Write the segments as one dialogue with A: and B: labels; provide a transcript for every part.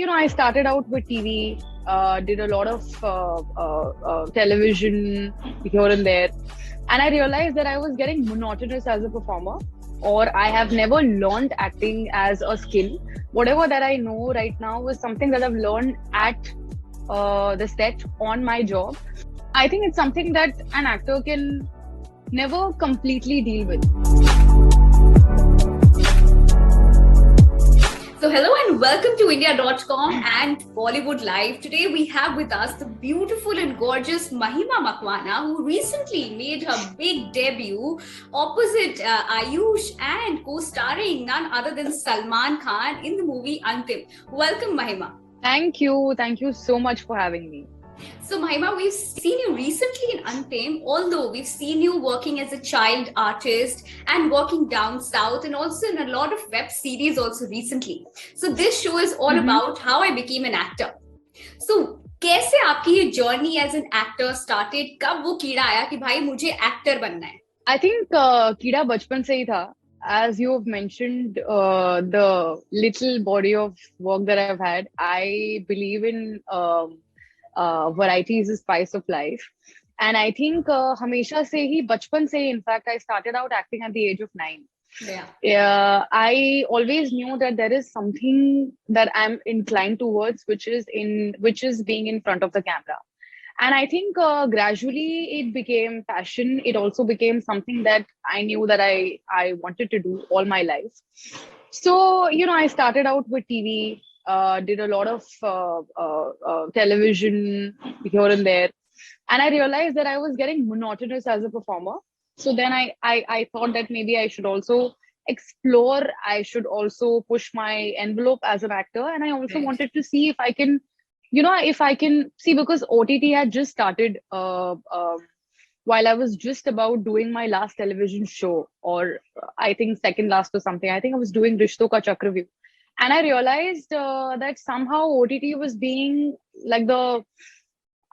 A: I started out with TV, did a lot of television here and there, and I realized that I was getting monotonous as a performer, or I have never learned acting as a skill. Whatever that I know right now is something that I've learned at the set on my job. I think it's something that an actor can never completely deal with.
B: So hello and welcome to India.com and Bollywood Live. Today we have with us the beautiful and gorgeous Mahima Makwana, who recently made her big debut opposite Ayush and co-starring none other than Salman Khan in the movie Antim. Welcome, Mahima.
A: Thank you. Thank you so much for having me.
B: So Mahima, we've seen you recently in Untamed, although we've seen you working as a child artist and working down south and also in a lot of web series also recently. So this show is all about how I became an actor. So कैसे आपकी ये journey as an actor started? कब वो कीड़ा आया कि भाई मुझे actor बनना है?
A: I think कीड़ा बचपन से ही था. As you have mentioned, the little body of work that I've had, I believe in variety is the spice of life. And I think हमेशा से ही बचपन से ही, in fact, I started out acting at the age of 9. Yeah, I always knew that there is something that I'm inclined towards, which is being in front of the camera. And I think gradually it became passion. It also became something that I knew that I wanted to do all my life. So, I started out with TV, did a lot of television here and there. And I realized that I was getting monotonous as a performer. So then I thought that maybe I should also explore, I should also push my envelope as an actor. And I also wanted to see if I can, if I can see, because OTT had just started while I was just about doing my last television show, or I think second last or something. I think I was doing Rishto Ka Chakravyuh. And I realized that somehow OTT was being like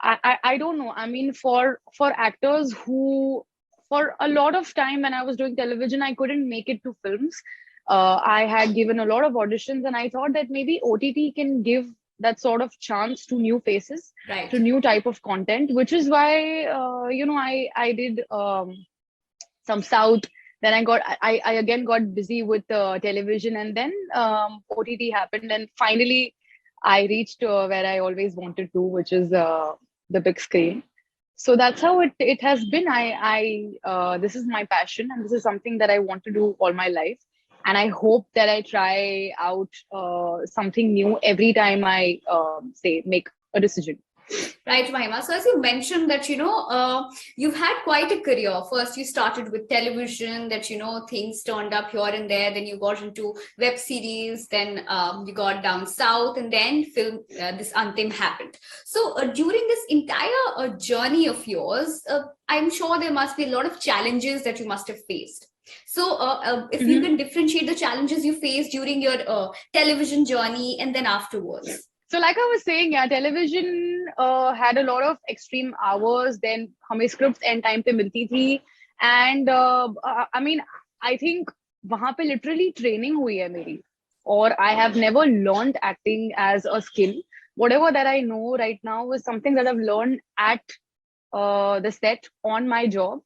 A: I don't know. I mean, for actors who, for a lot of time when I was doing television, I couldn't make it to films. I had given a lot of auditions, and I thought that maybe OTT can give that sort of chance to new faces, to new type of content, which is why, I did some South. Then I again got busy with television, and then OTT happened, and finally I reached where I always wanted to, which is the big screen. So that's how it has been. This is my passion, and this is something that I want to do all my life. And I hope that I try out something new every time I make a decision.
B: Right, Mahima. So as you mentioned that, you've had quite a career. First, you started with television, that, things turned up here and there. Then you got into web series. Then you got down south, and then film, this Antim happened. So during this entire journey of yours, I'm sure there must be a lot of challenges that you must have faced. So if you can differentiate the challenges you faced during your television journey and then afterwards.
A: So like I was saying, yeah, television had a lot of extreme hours. Then हमें scripts end time पे मिलती थी, and I mean, I think वहाँ पे literally training हुई है मेरी. Or I have never learned acting as a skill. Whatever that I know right now is something that I've learned at the set on my job.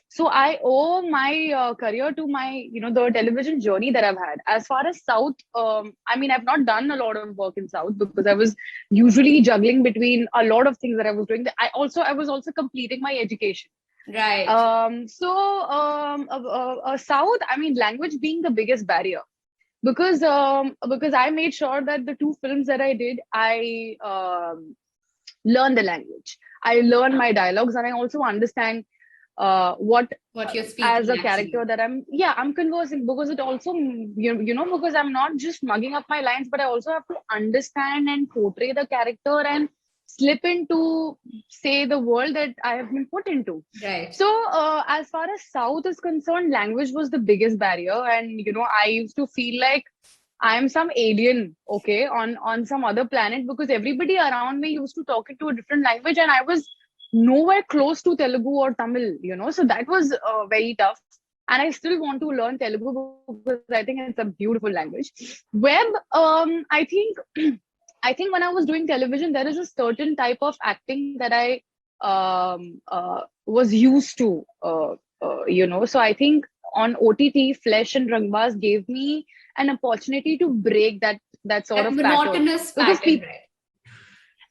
A: So I owe my career to my, the television journey that I've had. As far as South, I mean, I've not done a lot of work in South because I was usually juggling between a lot of things that I was doing. I was also completing my education.
B: Right.
A: South, I mean, language being the biggest barrier. Because I made sure that the 2 films that I did, I learn the language. I learn my dialogues, and I also understand what
B: you're speaking
A: as a character that I'm conversing, because it also, because I'm not just mugging up my lines, but I also have to understand and portray the character and slip into, say, the world that I have been put into.
B: Right.
A: So as far as South is concerned, language was the biggest barrier. And, I used to feel like I'm some alien, okay, on some other planet, because everybody around me used to talk into a different language, and I was nowhere close to Telugu or Tamil, So that was very tough. And I still want to learn Telugu because I think it's a beautiful language. Web, I think I think when I was doing television, there is a certain type of acting that I was used to, So I think on OTT, Flesh and Rangbaz gave me an opportunity to break that sort
B: That
A: of pattern,
B: monotonous
A: because
B: pattern,
A: people.
B: right?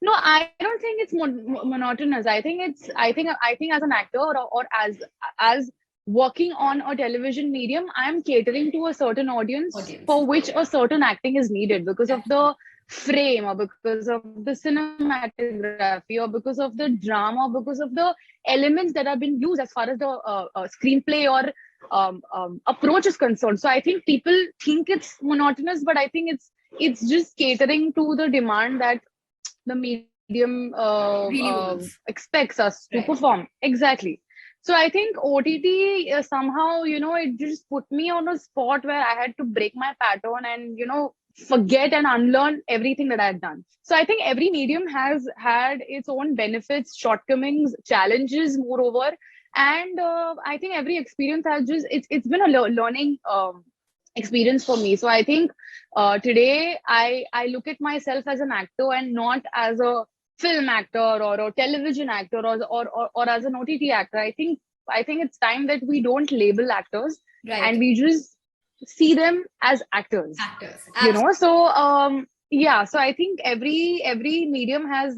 A: No, I don't think it's monotonous. I think as an actor, or as working on a television medium, I'm catering to a certain audience
B: Audience.
A: for which a certain acting is needed because of
B: Absolutely.
A: the frame, or because of the cinematography, or because of the drama, or because of the elements that have been used as far as the screenplay or approach is concerned. So I think people think it's monotonous, but I think it's just catering to the demand that the medium
B: Really wants.
A: expects us to
B: Right.
A: perform. Exactly. So I think OTT somehow, it just put me on a spot where I had to break my pattern and, forget and unlearn everything that I had done. So I think every medium has had its own benefits, shortcomings, challenges, moreover. And I think every experience has just, it's been a learning experience for me. So I think today I look at myself as an actor and not as a film actor or a television actor, or as an OTT actor. I think it's time that we don't label actors, and
B: Right.
A: we just see them as actors.
B: Actors. Absolutely.
A: So yeah, so I think every medium has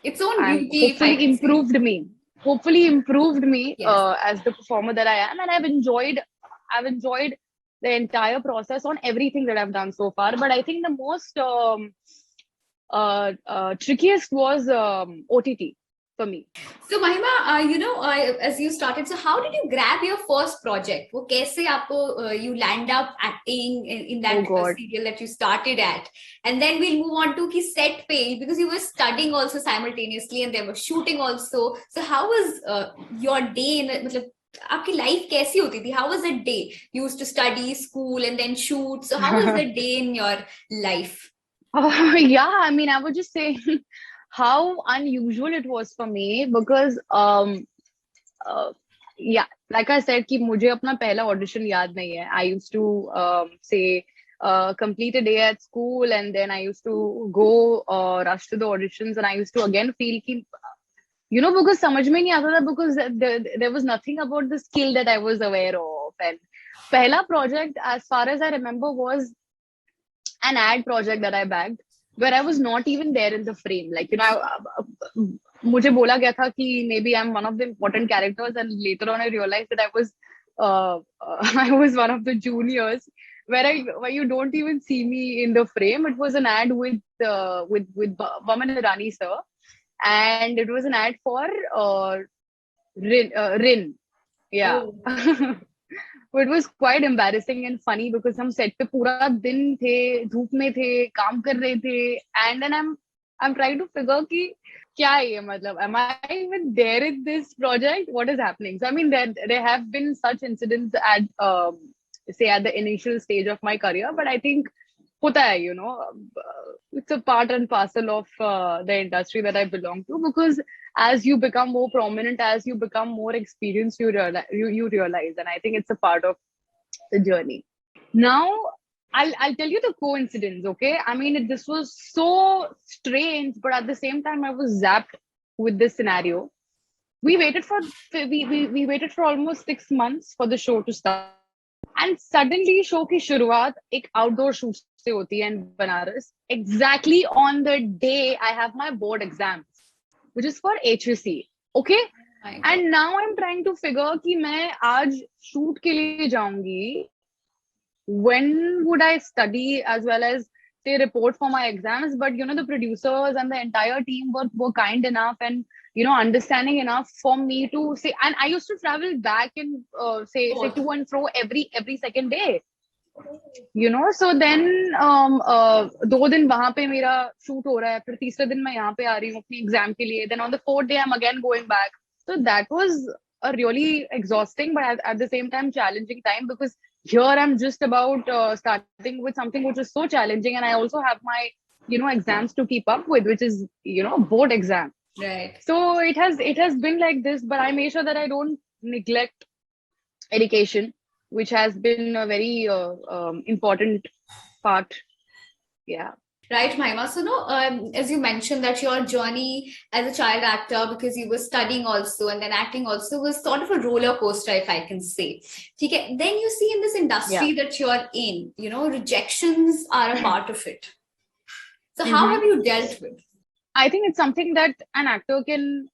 B: Its own
A: I'm
B: beauty, if I
A: hopefully
B: can say.
A: improved me. Hopefully improved me
B: Yes.
A: as the performer that I am, and I've enjoyed the entire process on everything that I've done so far. But I think the most trickiest was OTT for me.
B: So Mahima, as you started, so how did you grab your first project? वो कैसे आपको you land up acting in
A: Oh
B: that
A: God.
B: serial that you started at, and then we'll move on to ki set pay, because you were studying also simultaneously and there was shooting also. So how was your day in मतलब आपकी life कैसी होती थी? How was that day? You used to study, school, and then shoot. So how was the day in your life?
A: Yeah, I mean, I would just say how unusual it was for me, because uh, yeah, like I said कि मुझे अपना पहला audition याद नहीं है. I used to say complete a day at school, and then I used to go rush to the auditions, and I used to again feel कि because समझ में नहीं आता था, because there was nothing about the skill that I was aware of. And पहला project, as far as I remember, was an ad project that I bagged, where I was not even there in the frame. Like, मुझे बोला गया था कि maybe I'm one of the important characters, and later on I realized that I was one of the juniors, where you don't even see me in the frame. It was an ad with Vaman Irani sir, and it was an ad for Rin. Yeah.
B: Oh,
A: So it was quite embarrassing and funny, because हम set पे पूरा दिन थे, धूप में थे, काम कर रहे थे, and then I'm trying to figure कि क्या है ये, मतलब am I even there in this project? What is happening? So I mean, there have been such incidents at say at the initial stage of my career, but I think होता है, it's a part and parcel of the industry that I belong to, because as you become more prominent, as you become more experienced, you realize, and I think it's a part of the journey. Now, I'll tell you the coincidence, okay? I mean, this was so strange, but at the same time, I was zapped with this scenario. We waited for we waited for almost 6 months for the show to start, and suddenly show की शुरुआत एक outdoor shoot से होती है in Banaras, exactly on the day I have my board exams, which is for HSC. Okay.
B: my God.
A: And now I'm trying to figure कि मैं आज shoot के लिए जाऊंगी. When would I study as well as say report for my exams? But the producers and the entire team were kind enough and understanding enough for me to say. And I used to travel back and say
B: Both.
A: to and fro every second day. So then 2 दिन वहां पे मेरा shoot हो रहा है, फिर तीसरे दिन मैं यहाँ पे आ रही हूँ अपनी एग्जाम के लिए. Then on the fourth day I'm again going back. So that was a really exhausting, but at the same time challenging time, because here I'm just about starting with something which is so challenging, and I also have my exams to keep up with, which is board exam.
B: Right.
A: So it has been like this, but I make sure that I don't neglect education, which has been a very important part. Yeah.
B: Right, Mahima. So, no, as you mentioned that your journey as a child actor, because you were studying also and then acting also, was sort of a roller coaster, if I can say. Okay. Then you see in this
A: Yeah.
B: industry that you're in, rejections are a part of it. So, how
A: Hmm.
B: have you dealt with?
A: I think it's something that an actor can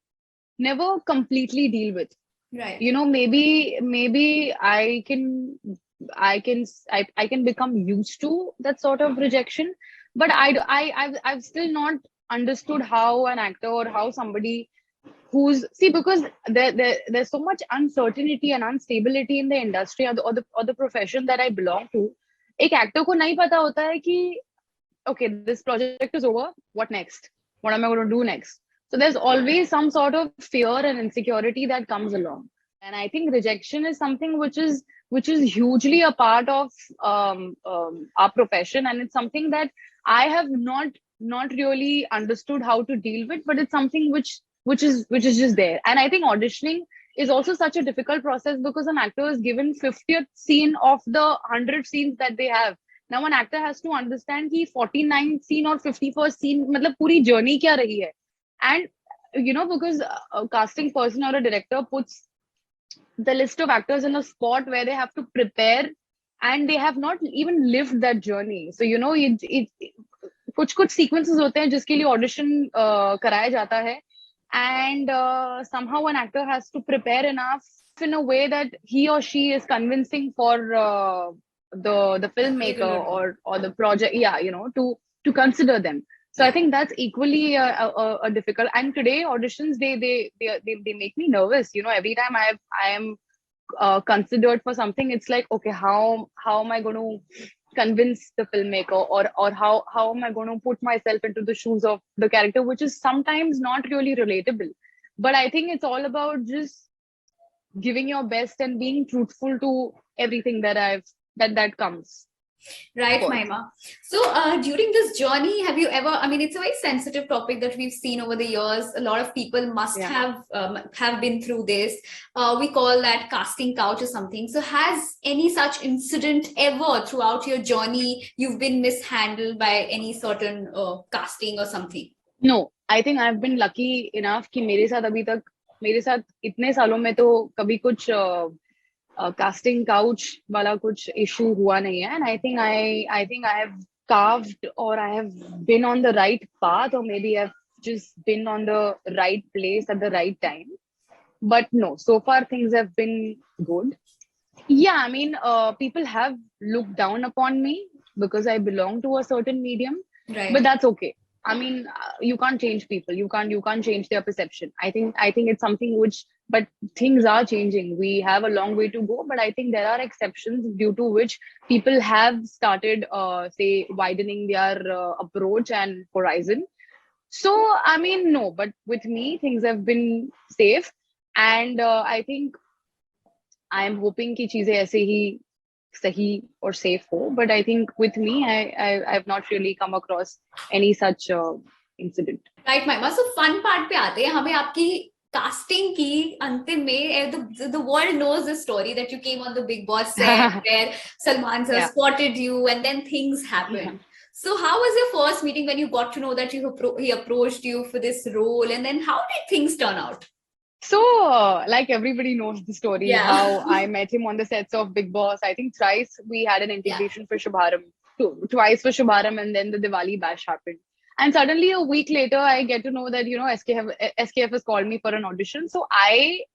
A: never completely deal with.
B: Right.
A: Maybe I can become used to that sort of rejection, but I've still not understood how an actor or how somebody who's, see, because there's so much uncertainty and instability in the industry, or the profession that I belong to. एक actor को नहीं पता होता है कि okay, this project is over, what next, what am I going to do next? So there's always some sort of fear and insecurity that comes along. And I think rejection is something which is hugely a part of our profession, and it's something that I have not really understood how to deal with, but it's something which is just there. And I think auditioning is also such a difficult process, because an actor is given 50th scene of the 100 scenes that they have. Now an actor has to understand कि 49th scene or 51st scene मतलब पूरी journey क्या रही है. And because a casting person or a director puts the list of actors in a spot where they have to prepare, and they have not even lived that journey. So कुछ कुछ sequences होते हैं जिसके लिए audition कराया जाता है, and somehow an actor has to prepare enough in a way that he or she is convincing for the filmmaker
B: Particular role.
A: or the project, yeah, to consider them. So I
B: Yeah.
A: think that's equally a difficult. And today auditions, they make me nervous. Every time I am considered for something, it's like, okay, how am I going to convince the filmmaker, or how am I going to put myself into the shoes of the character, which is sometimes not really relatable. But I think it's all about just giving your best and being truthful to everything that comes
B: Right,
A: forth.
B: Mahima. So, during this journey, have you ever? I mean, it's a very sensitive topic that we've seen over the years. A lot of people must
A: Yeah.
B: have been through this. We call that casting couch or something. So, has any such incident ever throughout your journey you've been mishandled by any certain casting or something?
A: No, I think I've been lucky enough कि मेरे साथ इतने सालों में तो कभी कुछ casting couch वाला कुछ issue हुआ नहीं है. And I think I have carved, or I have been on the right path, or maybe I've just been on the right place at the right time. But no, so far things have been good. Yeah, I mean, people have looked down upon me because I belong to a certain medium,
B: Right.
A: but that's okay. I mean, you can't change people. You can't change their perception. I think it's something which, but things are changing. We have a long way to go, but I think there are exceptions due to which people have started, say, widening their approach and horizon. So, I mean, no, but with me, things have been safe, and I think I am hoping कि चीजें ऐसे ही सही और safe हो. But I think with me, I've not really come across any such incident.
B: Right, Mahima. So, fun part पे आते हैं. हमें आपकी casting की अंतिम में the world knows the story that you came on the Big Boss set where Salman sir
A: Yeah.
B: spotted you and then things happened. So how was your first meeting when you got to know that he approached you for this role, and then how did things turn out?
A: So, like everybody knows the story,
B: Yeah.
A: how I met him on the sets of Big Boss. I think thrice we had an integration for Shubharam, twice for Shubharam, and then the Diwali bash happened. And suddenly, a week later, I get to know that SKF has called me for an audition. So I,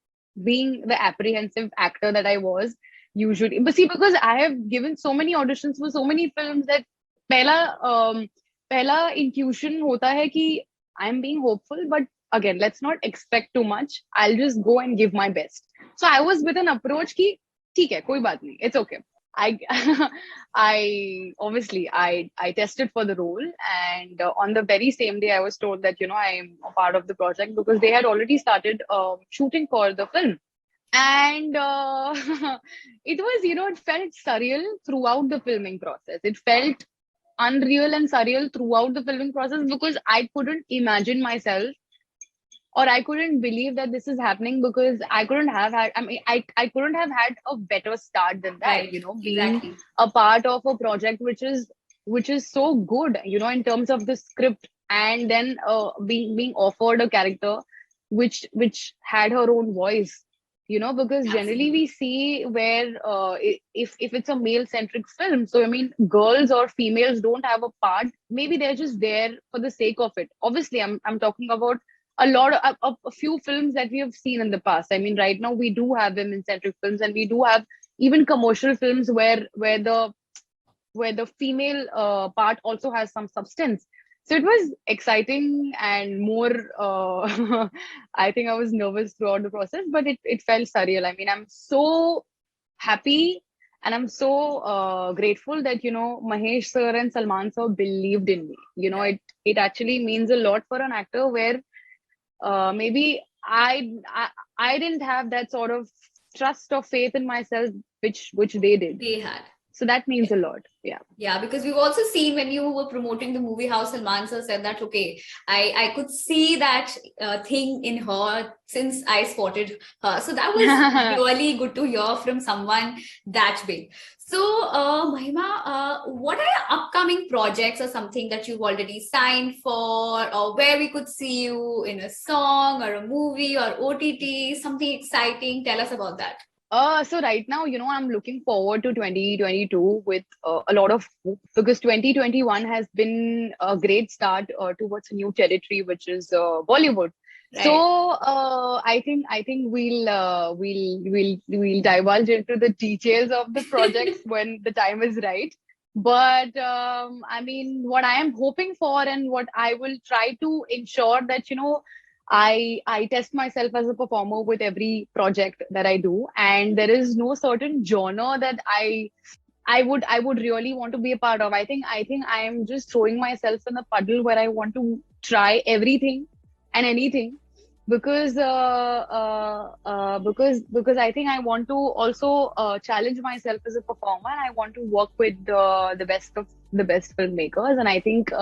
A: being the apprehensive actor that I was, usually, but see, because I have given so many auditions for so many films, that पहला intuition होता है कि I'm being hopeful, but again, let's not expect too much. I'll just go and give my best. So I was with an approach ki theek hai, koi baat nahi, it's okay. I I obviously I tested for the role, and on the very same day I was told that I am a part of the project, because they had already started shooting for the film. And it was, it felt surreal throughout the filming process. It felt unreal and surreal throughout the filming process, because I couldn't imagine myself, or I couldn't believe that this is happening, because I couldn't have had, I couldn't have had a better start than that,
B: Right.
A: being
B: Exactly.
A: a part of a project which is which is so good, in terms of the script, and then being offered a character which had her own voice, because generally
B: Absolutely.
A: we see where if it's a male centric film, so I mean girls or females don't have a part, maybe they're just there for the sake of it. Obviously, I'm talking about a lot of a few films that we have seen in the past. I mean, right now we do have women centric films, and we do have even commercial films where the female part also has some substance. So it was exciting and more. I think I was nervous throughout the process, but it felt surreal. I mean, I'm so happy and I'm so grateful that Mahesh sir and Salman sir believed in me.
B: Right.
A: It actually means a lot for an actor where maybe I didn't have that sort of trust or faith in myself, which they did.
B: They had.
A: So that means a lot. Yeah.
B: Yeah, because we've also seen when you were promoting the movie how Salman sir said that, okay, I could see that thing in her since I spotted her. So that was really good to hear from someone that big. So, Mahima, what are your upcoming projects or something that you've already signed for, or where we could see you in a song or a movie or OTT, something exciting? Tell us about that.
A: So right now, I'm looking forward to 2022 with a lot of hope, because 2021 has been a great start towards a new territory, which is Bollywood. So
B: Right.
A: I think we'll divulge into the details of the projects when the time is right. But I mean, what I am hoping for and what I will try to ensure that I test myself as a performer with every project that I do, and there is no certain genre that I would really want to be a part of. I think I am just throwing myself in a puddle where I want to try everything and anything, because I think I want to also challenge myself as a performer, and I want to work with the best of the best filmmakers, and I think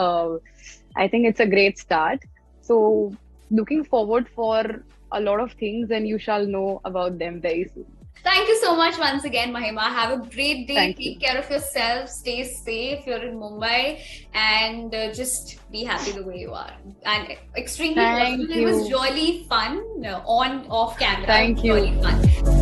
A: it's a great start. So looking forward for a lot of things, and you shall know about them very soon.
B: Thank you so much once again, Mahima. Have a great day.
A: Thank
B: Take
A: you.
B: care of yourself. Stay safe. You're in Mumbai, and just be happy the way you are. And extremely personal.
A: Thank
B: It was
A: you.
B: really fun on off camera. It
A: Thank
B: was really
A: you.
B: fun.